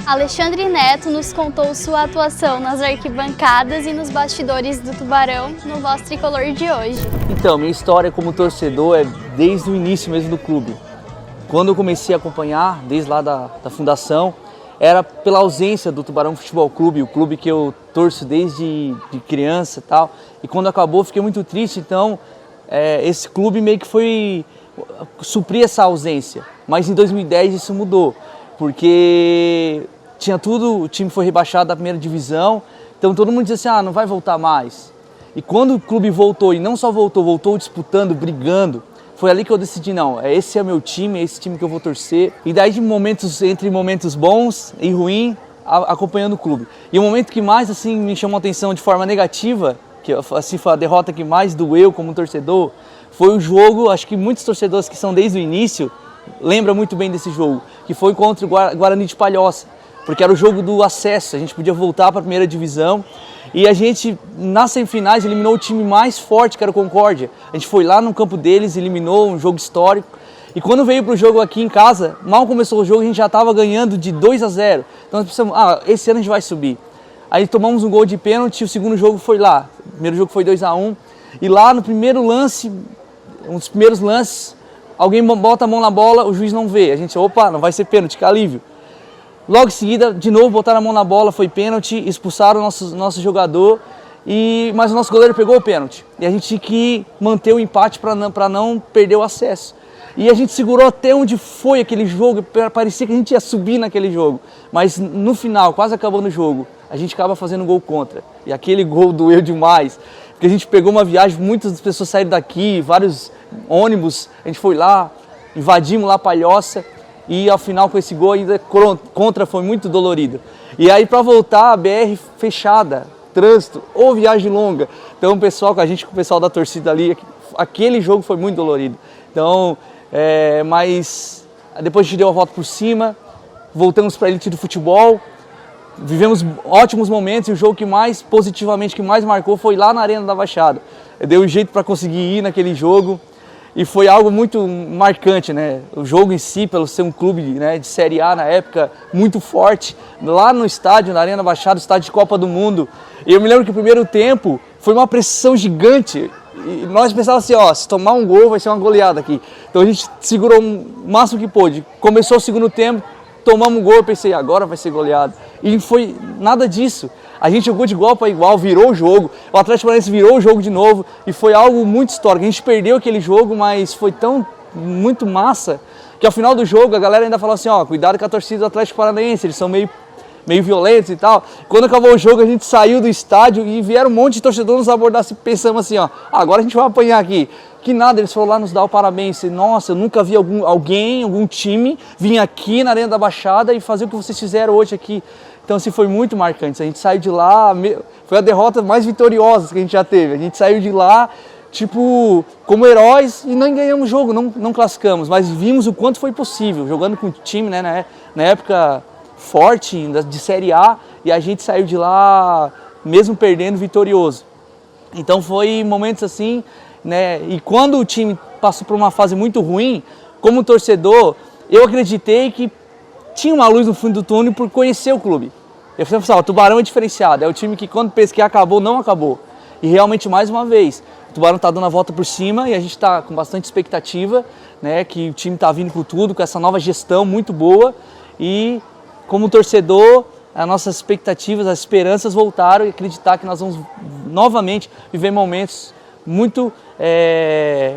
Alexandre Neto nos contou sua atuação nas arquibancadas e nos bastidores do Tubarão no Voz Tricolor de hoje. Então, minha história como torcedor é desde o início mesmo do clube. Quando eu comecei a acompanhar, desde lá da fundação, era pela ausência do Tubarão Futebol Clube, o clube que eu torço desde de criança e tal. E quando acabou, fiquei muito triste, então esse clube meio que foi suprir essa ausência. Mas em 2010 isso mudou, porque tinha tudo, o time foi rebaixado da primeira divisão, então todo mundo dizia assim, não vai voltar mais. E quando o clube voltou, e não só voltou disputando, brigando, foi ali que eu decidi, não, esse é meu time, é esse time que eu vou torcer. E daí entre momentos bons e ruins, acompanhando o clube. E o momento que mais assim me chamou a atenção de forma negativa, que assim foi a derrota que mais doeu como torcedor, foi o jogo, acho que muitos torcedores que são desde o início lembram muito bem desse jogo, que foi contra o Guarani de Palhoça, porque era o jogo do acesso, a gente podia voltar para a primeira divisão. E a gente, nas semifinais, eliminou o time mais forte, que era o Concórdia. A gente foi lá no campo deles, eliminou um jogo histórico. E quando veio para o jogo aqui em casa, mal começou o jogo, a gente já estava ganhando de 2-0. Então nós pensamos, esse ano a gente vai subir. Aí tomamos um gol de pênalti, o segundo jogo foi lá. O primeiro jogo foi 2-1. E lá no primeiro lance, um dos primeiros lances, alguém bota a mão na bola, o juiz não vê. A gente, não vai ser pênalti, que alívio. Logo em seguida, de novo, botaram a mão na bola, foi pênalti, expulsaram o nosso jogador, mas o nosso goleiro pegou o pênalti. E a gente tinha que manter o empate para não perder o acesso. E a gente segurou até onde foi aquele jogo, parecia que a gente ia subir naquele jogo. Mas no final, quase acabando o jogo, a gente acaba fazendo um gol contra. E aquele gol doeu demais, porque a gente pegou uma viagem, muitas pessoas saíram daqui, vários ônibus, a gente foi lá, invadimos lá Palhoça. E ao final com esse gol ainda contra foi muito dolorido. E aí para voltar a BR fechada, trânsito ou viagem longa. Então o pessoal, com o pessoal da torcida ali, aquele jogo foi muito dolorido. Então, mas depois a gente deu a volta por cima, voltamos para a elite do futebol, vivemos ótimos momentos e o jogo que mais marcou foi lá na Arena da Baixada. Eu dei um jeito para conseguir ir naquele jogo. E foi algo muito marcante, né? O jogo em si, pelo ser um clube, né, de Série A na época, muito forte. Lá no estádio, na Arena Baixada, estádio de Copa do Mundo. E eu me lembro que o primeiro tempo foi uma pressão gigante. E nós pensávamos assim, se tomar um gol vai ser uma goleada aqui. Então a gente segurou o máximo que pôde. Começou o segundo tempo, tomamos um gol, eu pensei, agora vai ser goleada. E não foi nada disso. A gente jogou de igual para igual, virou o jogo, o Atlético Paranaense virou o jogo de novo e foi algo muito histórico. A gente perdeu aquele jogo, mas foi muito massa, que ao final do jogo a galera ainda falou assim, cuidado com a torcida do Atlético Paranaense, eles são meio violentos e tal. Quando acabou o jogo a gente saiu do estádio e vieram um monte de torcedores nos abordar, pensamos assim, agora a gente vai apanhar aqui. Que nada, eles foram lá nos dar o parabéns. Nossa, eu nunca vi algum time vir aqui na Arena da Baixada e fazer o que vocês fizeram hoje aqui. Então, assim, foi muito marcante. A gente saiu de lá, foi a derrota mais vitoriosa que a gente já teve. A gente saiu de lá, como heróis e não ganhamos o jogo, não classificamos, mas vimos o quanto foi possível, jogando com o time, né, na época forte, de Série A, e a gente saiu de lá, mesmo perdendo, vitorioso. Então, foi momentos assim, né, e quando o time passou por uma fase muito ruim, como torcedor, eu acreditei que tinha uma luz no fundo do túnel por conhecer o clube. Eu falei, o Tubarão é diferenciado, é o time que quando pensa que acabou, não acabou. E realmente, mais uma vez, o Tubarão está dando a volta por cima e a gente está com bastante expectativa, né, que o time está vindo com tudo, com essa nova gestão muito boa. E como torcedor, as nossas expectativas, as esperanças voltaram e acreditar que nós vamos novamente viver momentos muito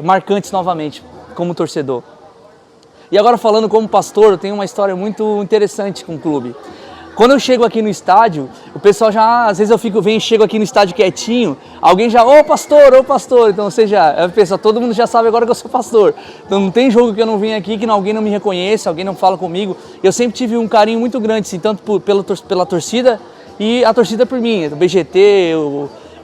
marcantes novamente como torcedor. E agora falando como pastor, eu tenho uma história muito interessante com o clube. Quando eu chego aqui no estádio, o pessoal já, às vezes chego aqui no estádio quietinho, alguém já, ô pastor, então, ou seja, todo mundo já sabe agora que eu sou pastor. Então não tem jogo que eu não venho aqui, que alguém não me reconheça, alguém não fala comigo. Eu sempre tive um carinho muito grande, assim, tanto pela torcida e a torcida por mim, o BGT,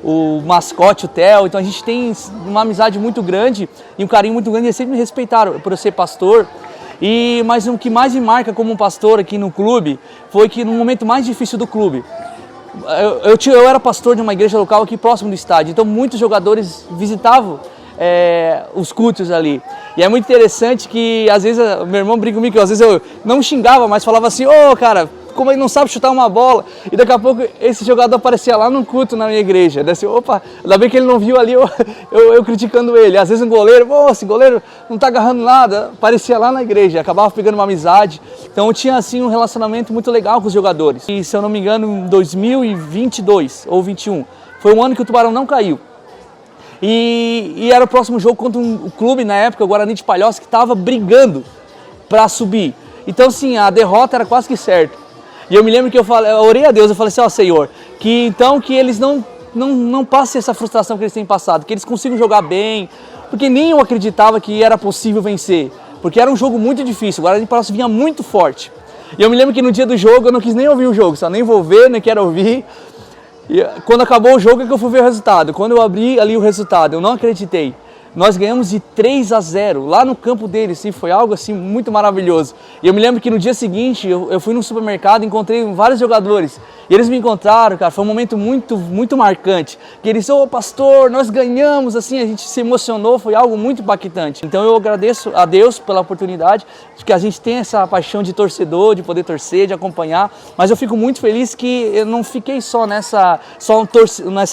o mascote, o Theo. Então a gente tem uma amizade muito grande e um carinho muito grande, e eles sempre me respeitaram por eu ser pastor. Mas o que mais me marca como um pastor aqui no clube foi que no momento mais difícil do clube, eu era pastor de uma igreja local aqui próximo do estádio, então muitos jogadores visitavam os cultos ali. E é muito interessante que às vezes meu irmão brinca comigo que às vezes eu não xingava, mas falava assim, cara, como ele não sabe chutar uma bola. E daqui a pouco esse jogador aparecia lá num culto na minha igreja. Daí assim, opa, ainda bem que ele não viu ali eu criticando ele. Às vezes um goleiro, pô, esse goleiro não tá agarrando nada, aparecia lá na igreja, acabava pegando uma amizade. Então eu tinha assim um relacionamento muito legal com os jogadores. E se eu não me engano, em 2022 ou 21, foi um ano que o Tubarão não caiu. E era o próximo jogo contra um clube na época, o Guarani de Palhoça, que estava brigando para subir. Então, sim, a derrota era quase que certa. E eu me lembro que eu orei a Deus, eu falei assim, ó Senhor, que eles não passem essa frustração que eles têm passado, que eles consigam jogar bem, porque nem eu acreditava que era possível vencer, porque era um jogo muito difícil, o Guarani de Palhoça vinha muito forte. E eu me lembro que no dia do jogo eu não quis nem ouvir o jogo, só nem vou ver, nem quero ouvir. E quando acabou o jogo é que eu fui ver o resultado. Quando eu abri ali o resultado, eu não acreditei. Nós ganhamos de 3-0 lá no campo deles, assim, foi algo assim muito maravilhoso. E eu me lembro que no dia seguinte eu fui no supermercado e encontrei vários jogadores. E eles me encontraram, cara, foi um momento muito marcante. Que eles, ô pastor, nós ganhamos, assim, a gente se emocionou, foi algo muito impactante. Então eu agradeço a Deus pela oportunidade, de que a gente tem essa paixão de torcedor, de poder torcer, de acompanhar. Mas eu fico muito feliz que eu não fiquei só nessa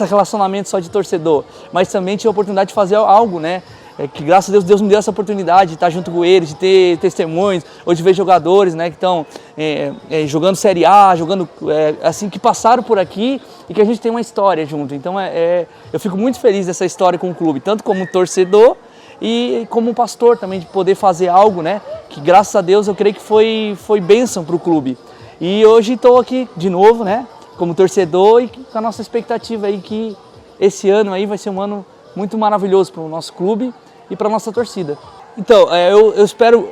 relacionamento só de torcedor, mas também tive a oportunidade de fazer algo, né? Que graças a Deus, Deus me deu essa oportunidade de estar junto com eles, de ter testemunhos, ou de ver jogadores, né, que estão jogando Série A, jogando assim, que passaram por aqui e que a gente tem uma história junto. Então eu fico muito feliz dessa história com o clube, tanto como torcedor e como pastor também, de poder fazer algo, né, que graças a Deus eu creio que foi bênção para o clube. E hoje estou aqui de novo, né, como torcedor e com a nossa expectativa aí que esse ano aí vai ser um ano muito maravilhoso para o nosso clube e para a nossa torcida. Então, eu espero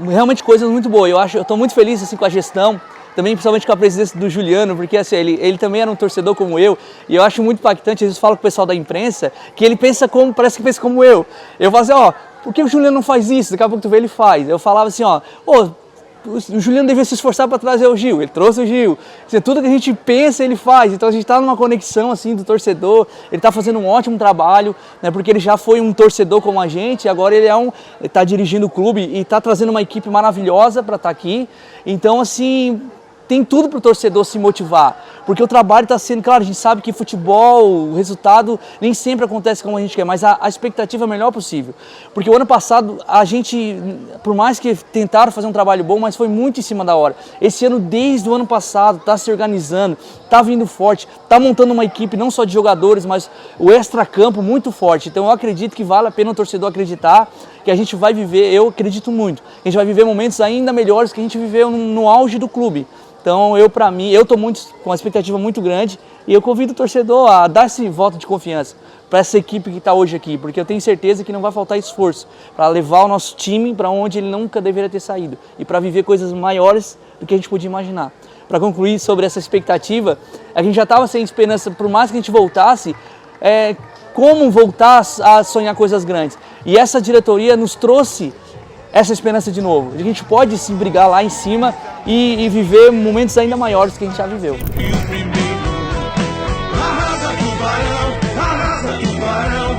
realmente coisas muito boas. Eu estou muito feliz assim, com a gestão, também principalmente com a presidência do Juliano, porque assim, ele também era um torcedor como eu, e eu acho muito impactante, às vezes falo com o pessoal da imprensa, que ele parece que pensa como eu. Eu falo assim, ó, por que o Juliano não faz isso? Daqui a pouco tu vê, ele faz. Eu falava assim, ó, o Juliano devia se esforçar para trazer o Gil, ele trouxe o Gil. Assim, tudo que a gente pensa, ele faz. Então a gente está numa conexão assim do torcedor, ele está fazendo um ótimo trabalho, né, porque ele já foi um torcedor como a gente, e agora ele está dirigindo o clube e está trazendo uma equipe maravilhosa para estar aqui. Então, assim, tem tudo para o torcedor se motivar, porque o trabalho está sendo, claro, a gente sabe que futebol, o resultado nem sempre acontece como a gente quer, mas a expectativa é a melhor possível. Porque o ano passado a gente, por mais que tentaram fazer um trabalho bom, mas foi muito em cima da hora. Esse ano, desde o ano passado, está se organizando, está vindo forte, está montando uma equipe não só de jogadores, mas o extracampo muito forte. Então eu acredito que vale a pena o torcedor acreditar que a gente vai viver, eu acredito muito, que a gente vai viver momentos ainda melhores que a gente viveu no auge do clube. Então, eu estou com uma expectativa muito grande e eu convido o torcedor a dar esse voto de confiança para essa equipe que está hoje aqui, porque eu tenho certeza que não vai faltar esforço para levar o nosso time para onde ele nunca deveria ter saído e para viver coisas maiores do que a gente podia imaginar. Para concluir sobre essa expectativa, a gente já estava sem esperança, por mais que a gente voltasse, como voltar a sonhar coisas grandes. E essa diretoria nos trouxe essa esperança de novo. A gente pode sim brigar lá em cima e viver momentos ainda maiores que a gente já viveu.